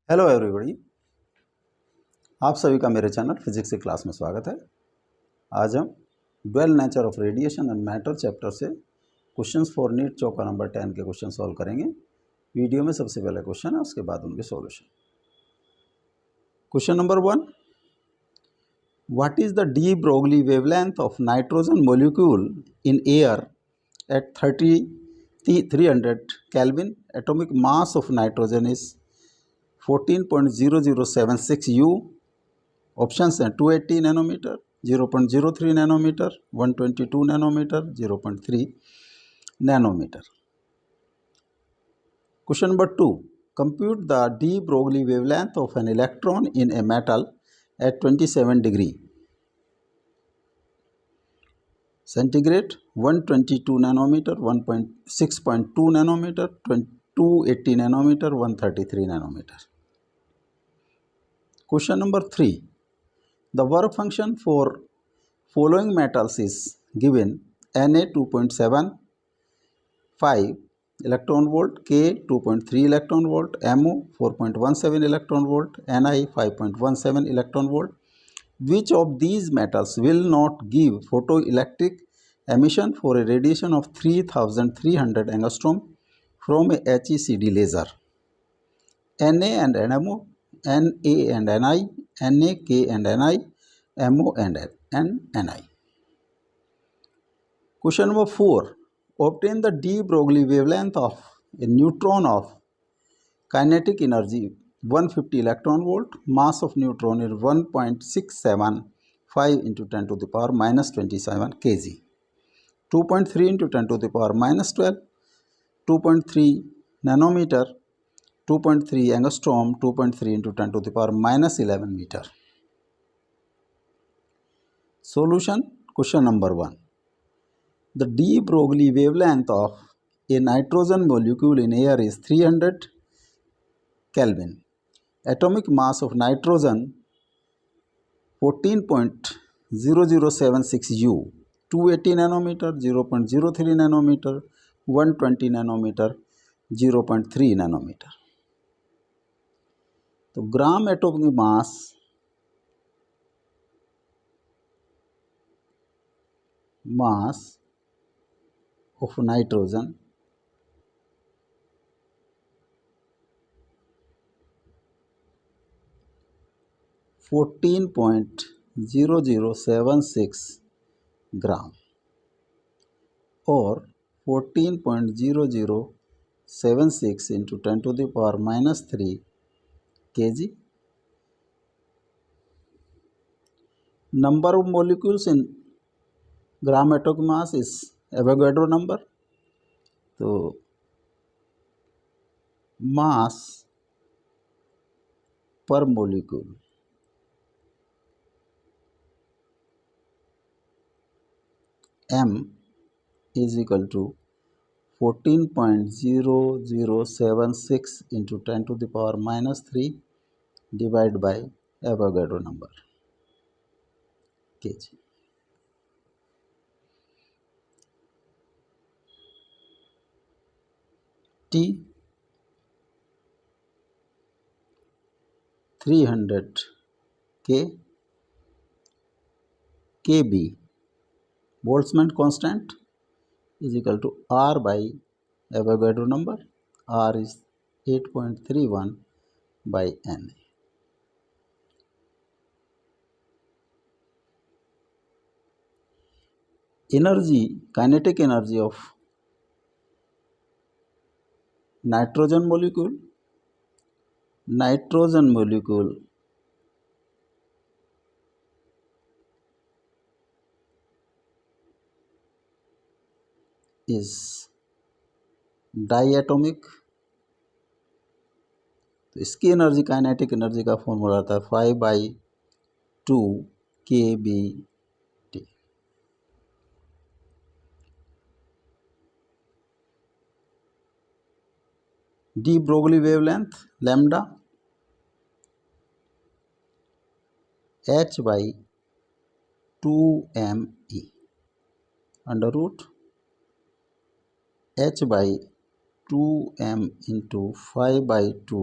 Hello everybody, आप सभी का मेरे चैनल फिजिक्स की क्लास में स्वागत है। आज हम dual nature of radiation and matter chapter से क्वेश्चंस फॉर नीट चौका नंबर 10 के क्वेश्चन सॉल्व करेंगे। वीडियो में सबसे पहले क्वेश्चन है, उसके बाद उनके solution. Question number 1, what is the de Broglie wavelength of nitrogen molecule in air at 300 Kelvin? Atomic mass of nitrogen is 14.0076 U. Options हैं 280 nanometre, 0.03 nanometre, 122 nanometre, 0.3 nanometre. Question number 2, compute the de Broglie wavelength of an electron in a metal at 27 degree centigrade, 122 nanometre, 6.2 nanometre, 280 nanometre, 133 nanometre. Question number 3. The work function for following metals is given: Na 2.75 electron volt, K 2.3 electron volt, Mo 4.17 electron volt, Ni 5.17 electron volt. Which of these metals will not give photoelectric emission for a radiation of 3300 angstrom from a HECD laser? Na and NMO, Na and Ni, Na, K and Ni, Mo and Ni. Question number 4. Obtain the de Broglie wavelength of a neutron of kinetic energy 150 electron volt, mass of neutron is 1.675 into 10 to the power minus 27 kg, 2.3 into 10 to the power minus 12, 2.3 nanometer, 2.3 angstrom, 2.3 into 10 to the power minus 11 meter. Solution. Question number 1. The de Broglie wavelength of a nitrogen molecule in air is 300 Kelvin. Atomic mass of nitrogen 14.0076 U, 280 nanometer, 0.03 nanometer, 120 nanometer, 0.3 nanometer. तो gram atomic mass of nitrogen (14.0076 ग्राम और 14.0076 into 10 to the power minus 3 kg. Number of molecules in gram atomic mass is Avogadro number. तो mass per molecule M is equal to 14.0076 into 10 to the power minus 3 divided by Avogadro number kg. T 300 K KB Boltzmann constant is equal to R by Avogadro number. R is 8.31 by Na. Energy, kinetic energy of nitrogen molecule is diatomic. तो इसकी energy, kinetic energy का formula आता है 5/2 kBT. de Broglie wavelength lambda h/2me under root h/2m into 5/2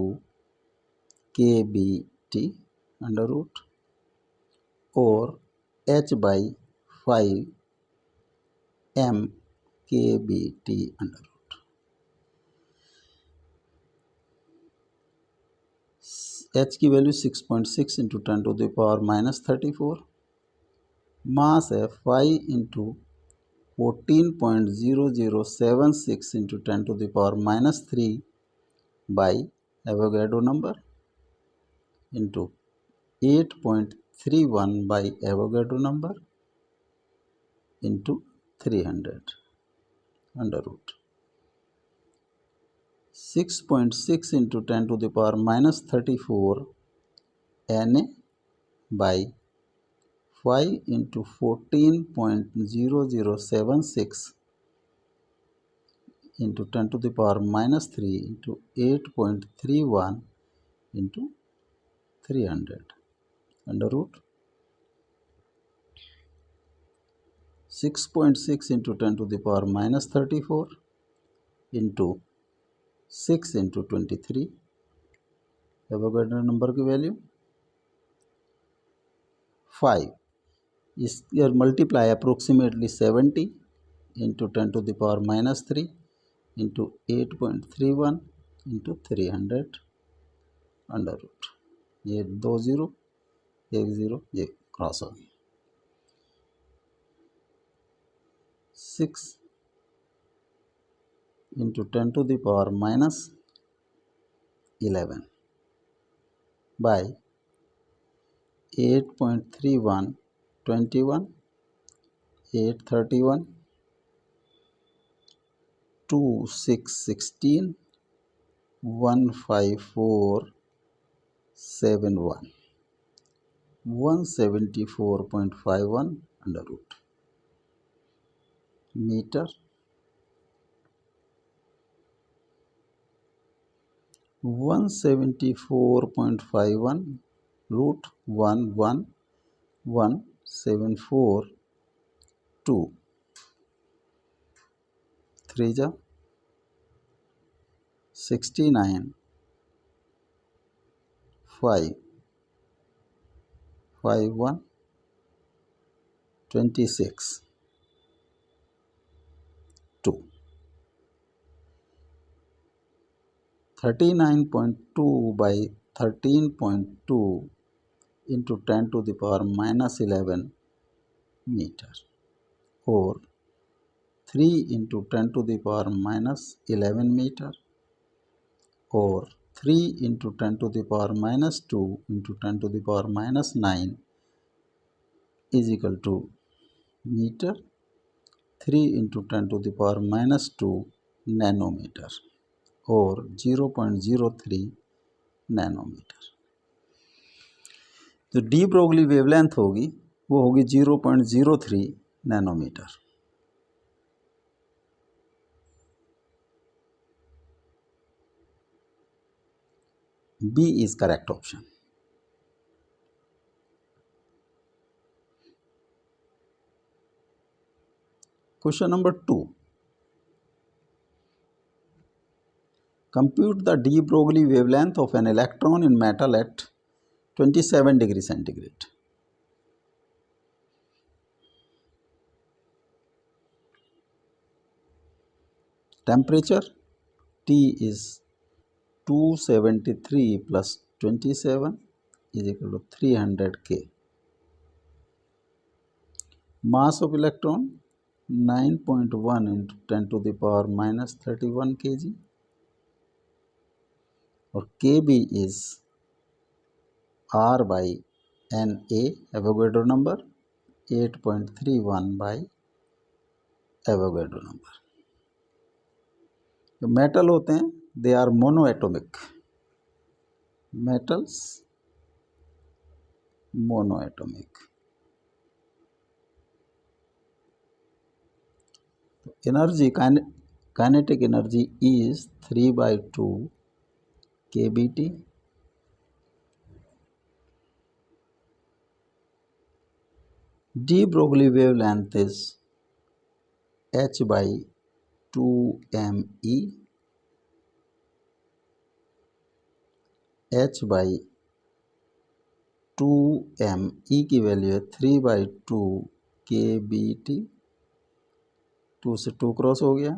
kBt under root or h by 5 m kBt under root. H की value 6.6 into 10 to the power minus 34. मास है 5 into 14.0076 into 10 to the power minus 3 by Avogadro number into 8.31 by Avogadro number into 300 under root. 6.6 into 10 to the power minus 34 Na by 5 into 14.0076 into 10 to the power minus 3 into 8.31 into 300 under root 6.6 into 10 to the power minus 34 into 6 into 23. Avogadro number की value 5. इसका multiply approximately 70 into 10 to the power minus 3 into 8.31 into 300 under root. ये 2 0 1 0 ये cross हो गई. 6 into 10 to the power minus 11 by 8.31 21 831 2 6 16 154 71 174.51 under root meter 174.51 root 11742 3 जा 69 5 51 26 2 39.2 by 13.2 into 10 to the power minus 11 meter or 3 into 10 to the power minus 11 meter or 3 into 10 to the power minus 2 into 10 to the power minus 9 is equal to meter 3 into 10 to the power minus 2 nanometer or 0.03 nanometre. जो de Broglie wavelength होगी वो होगी 0.03 nanometre. B is correct option. Question number 2. Compute the de Broglie wavelength of an electron in metal at 27 degree centigrade. Temperature T is 273 plus 27 is equal to 300 K. Mass of electron 9.1 into 10 to the power minus 31 kg. और Kb is R by Na Avogadro number 8.31 by Avogadro number. जो metal होते हैं they are monoatomic. Metals monoatomic. Energy kinetic energy is 3/2 kBt. De Broglie wavelength is h by 2 me. h by 2m, e की value है 3/2 kbt, 2 से 2 cross हो गया,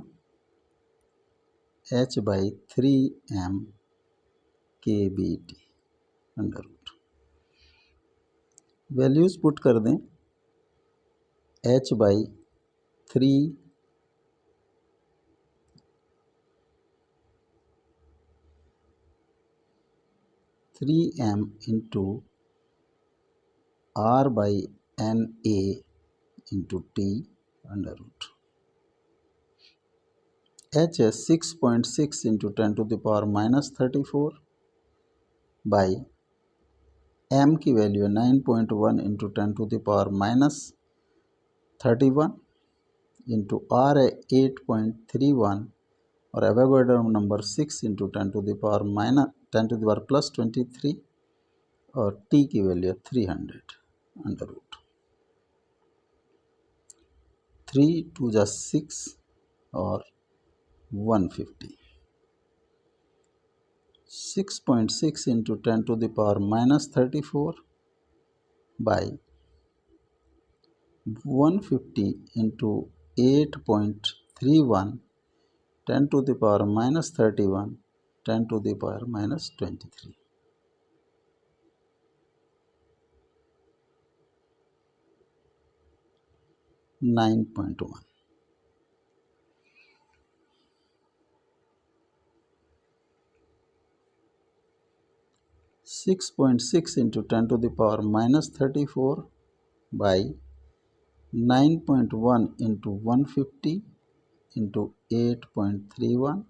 h by 3m kbt under root. Values put कर दें, h by 3m into r by N A into T under root. h है 6.6 into 10⁻⁻34 by m की value है 9.1 इंटू 10⁻31 इंटू r है 8.31 और एवोगाड्रो नंबर 6 इंटू 10⁻+23 और t की value है 300 अंडर रूट। 3 2 जा 6 और 150। 6.6 into 10⁻34 by 150 into 8.31 10⁻31 10⁻23। 9.1। 6.6 into 10⁻34 by 9.1 into 150 into 8.31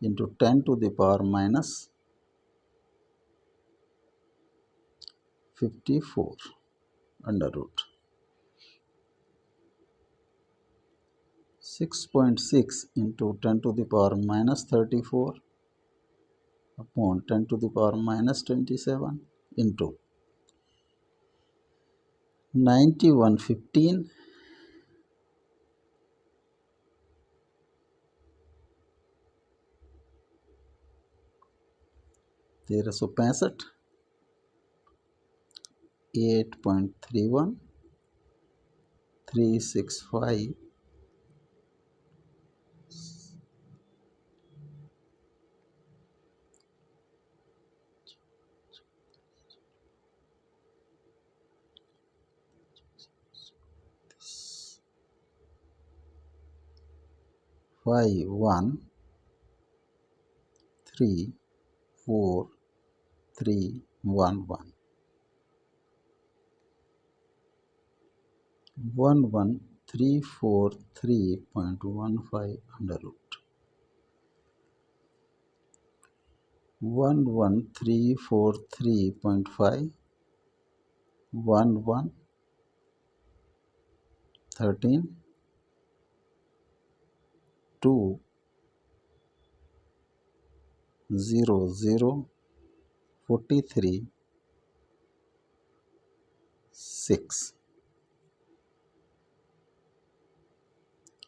into 10⁻54 under root. 6.6 into 10⁻34 upon 10⁻27 into 9115 1365 8.31 365 5 1 3 4 3 1 1 11343.15 under root 11343.5 11 13 2 0 0 43 6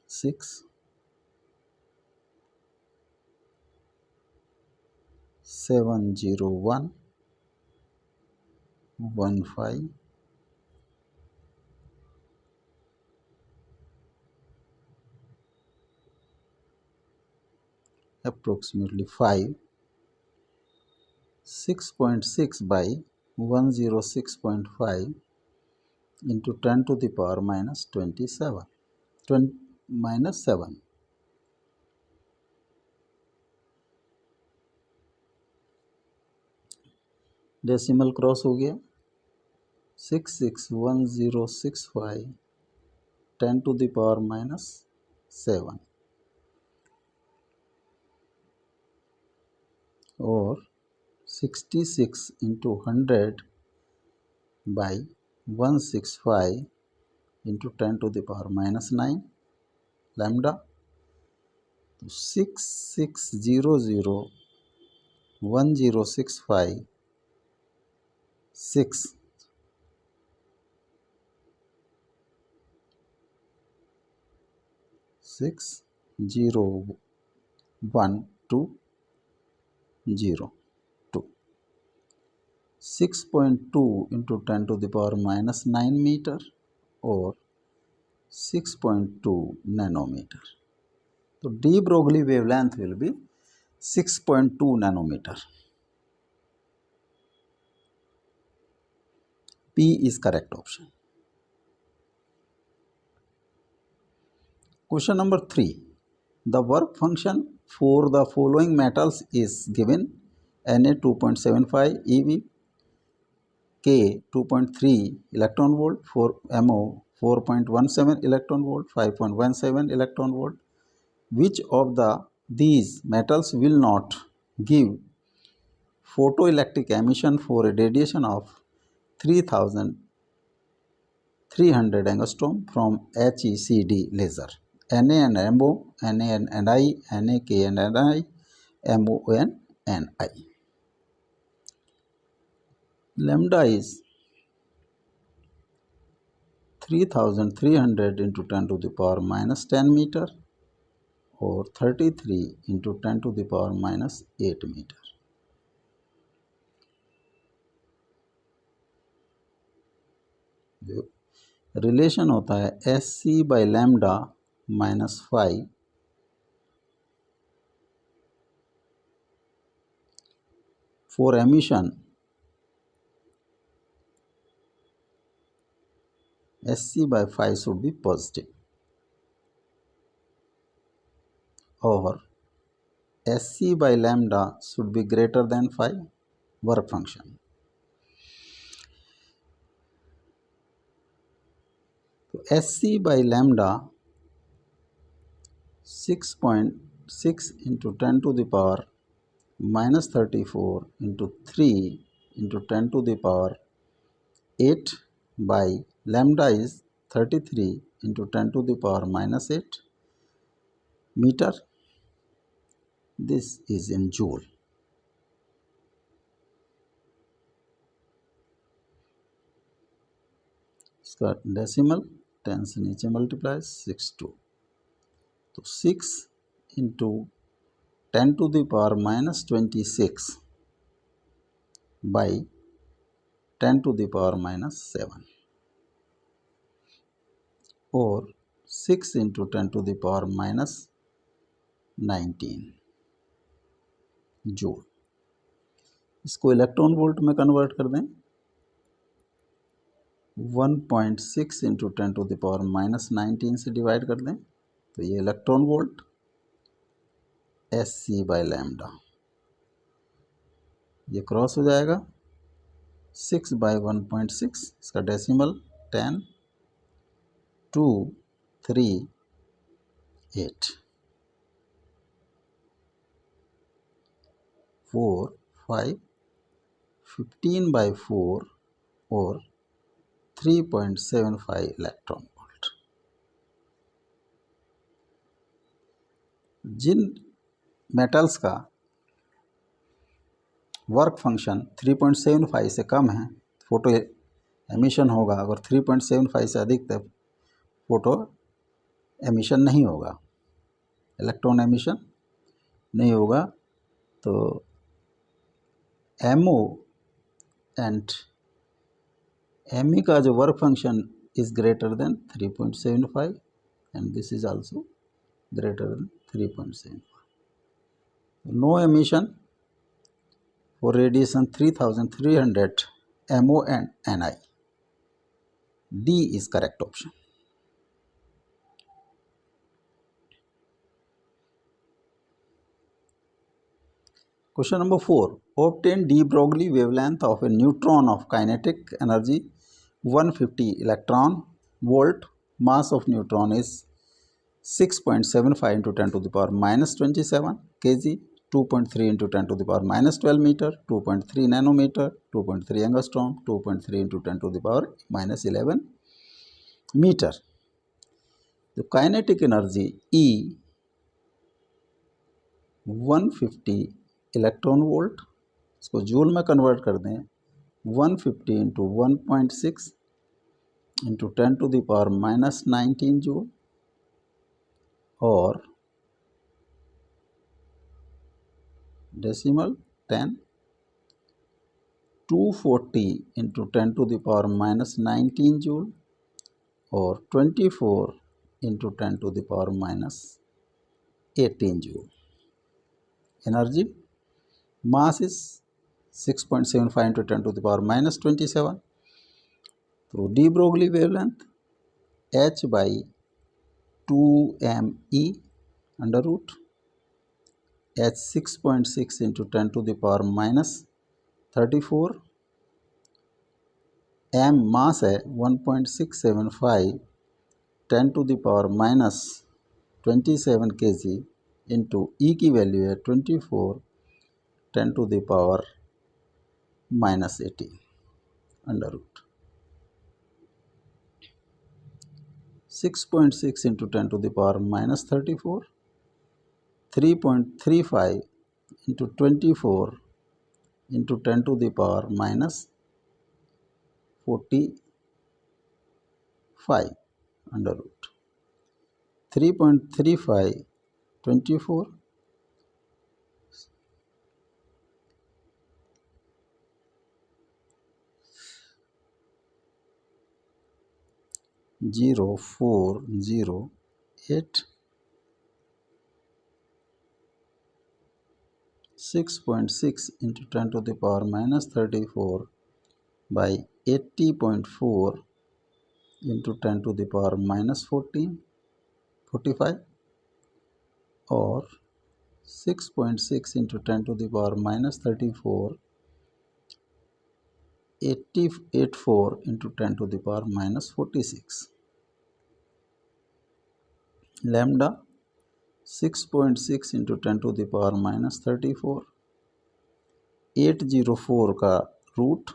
6 701 15 approximately 5 6.6 by 106.5 into 10⁻⁻27 minus 7 decimal cross हो गया 661065 10⁻⁻7 और 66 into 100 by 165 into 10⁻⁻9 lambda, तो 66001065 6 6 0 1 2 6.2 into 10 to the power minus 9 meter or 6.2 nanometer. So de Broglie wavelength will be 6.2 nanometer. P is correct option. Question number 3. The work function for the following metals is given: Na 2.75 eV, K 2.3 electron volt, for MO 4.17 electron volt, 5.17 electron volt. Which of these metals will not give photoelectric emission for a radiation of 3300 angstrom from HECD laser? Na and MO, Na and I, Na, K and Ni, MO and Ni. Lambda is 3300 into 10 to the power minus 10 meter or 33 into 10 to the power minus 8 meter. Relation होता है S C by lambda minus 5 for emission S C by 5 should be positive और S C by lambda should be greater than 5 work function. तो S C by lambda 6.6 into 10 to the power minus 34 into 3 into 10 to the power 8 by lambda is 33 into 10 to the power minus 8 meter. This is in joule. इसका decimal 10 से नीचे multiply 62 तो 6 into 10 to the power minus 26 by 10 to the power minus 7 or 6 into 10 to the power minus 19 joule. इसको electron volt में convert कर दें 1.6 into 10 to the power minus 19 से divide कर दें तो ये electron volt S C by lambda ये क्रॉस हो जाएगा 6 बाई 1.6 इसका डेसिमल 10 2 3 8 4 5 15 by 4 और 3.75 इलेक्ट्रॉन वोल्ट. जिन मेटल्स का वर्क फंक्शन 3.75 से कम है फोटो एमिशन होगा, अगर 3.75 से अधिक तक फोटो एमिशन नहीं होगा, इलेक्ट्रॉन एमिशन नहीं होगा. तो MO एंड ME का जो work function is greater than 3.75 and this is also greater than 3.75. No emission for radiation 3300 MO and NI. D is correct option. Question number 4. Obtain de Broglie wavelength of a neutron of kinetic energy 150 electron volt. Mass of neutron is 6.75 into 10 to the power minus 27 kg, 2.3 into 10 to the power minus 12 meter, 2.3 nanometer, 2.3 angstrom, 2.3 into 10 to the power minus 11 meter. The kinetic energy E 150 electron volt, इसको joule में convert कर दें 150 into 1.6 into 10 to the power minus 19 joule और decimal 10, 240 into 10 to the power minus 19 joule, or 24 into 10 to the power minus 18 joule. Energy, mass is 6.75 into 10 to the power minus 27. Through de Broglie wavelength, h by 2me under root h 6.6 into 10 to the power minus 34, m mass है 1.675 10 to the power minus 27 kg into E की value है 24 10 to the power minus 80 under root 6.6 into 10 to the power minus 34, 3.35 into 24 into 10 to the power minus 45 under root 3.35 24 0408 6.6 into 10 to the power minus 34 by 80.4 into 10 to the power minus 45, or 6.6 into 10 to the power minus 34 84 into 10 to the power minus 46. Lambda 6.6 into 10 to the power minus 34, 804 का root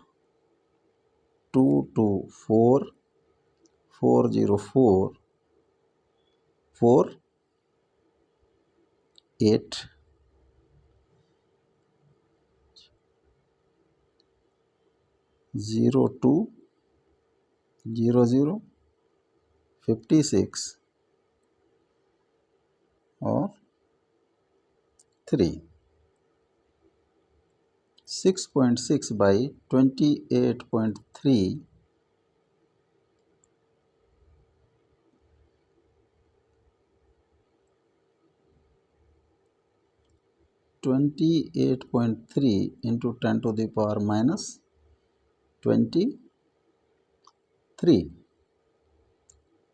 224 404 4 8 02 00 56 और 3. 6.6 by 28.3 28.3 into 10 to the power minus 23.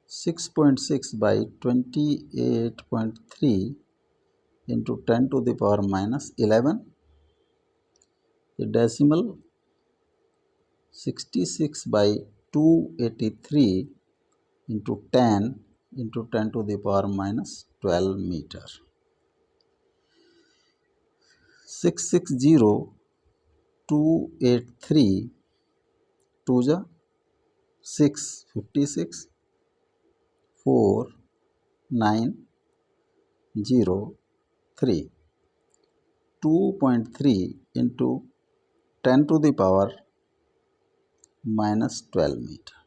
6.6 by 28.3 into 10 to the power minus 11. The decimal 66 by 283 into 10 into 10 to the power minus 12 meter. 660 283 2 जा 6 56 4 9 0 3. 2.3 into 10 to the power minus 12 meter.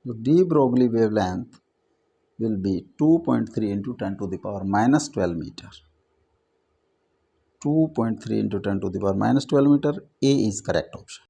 The de Broglie wavelength will be 2.3 into 10 to the power minus 12 meter. 2.3 into 10 to the power minus 12 meter. A is correct option.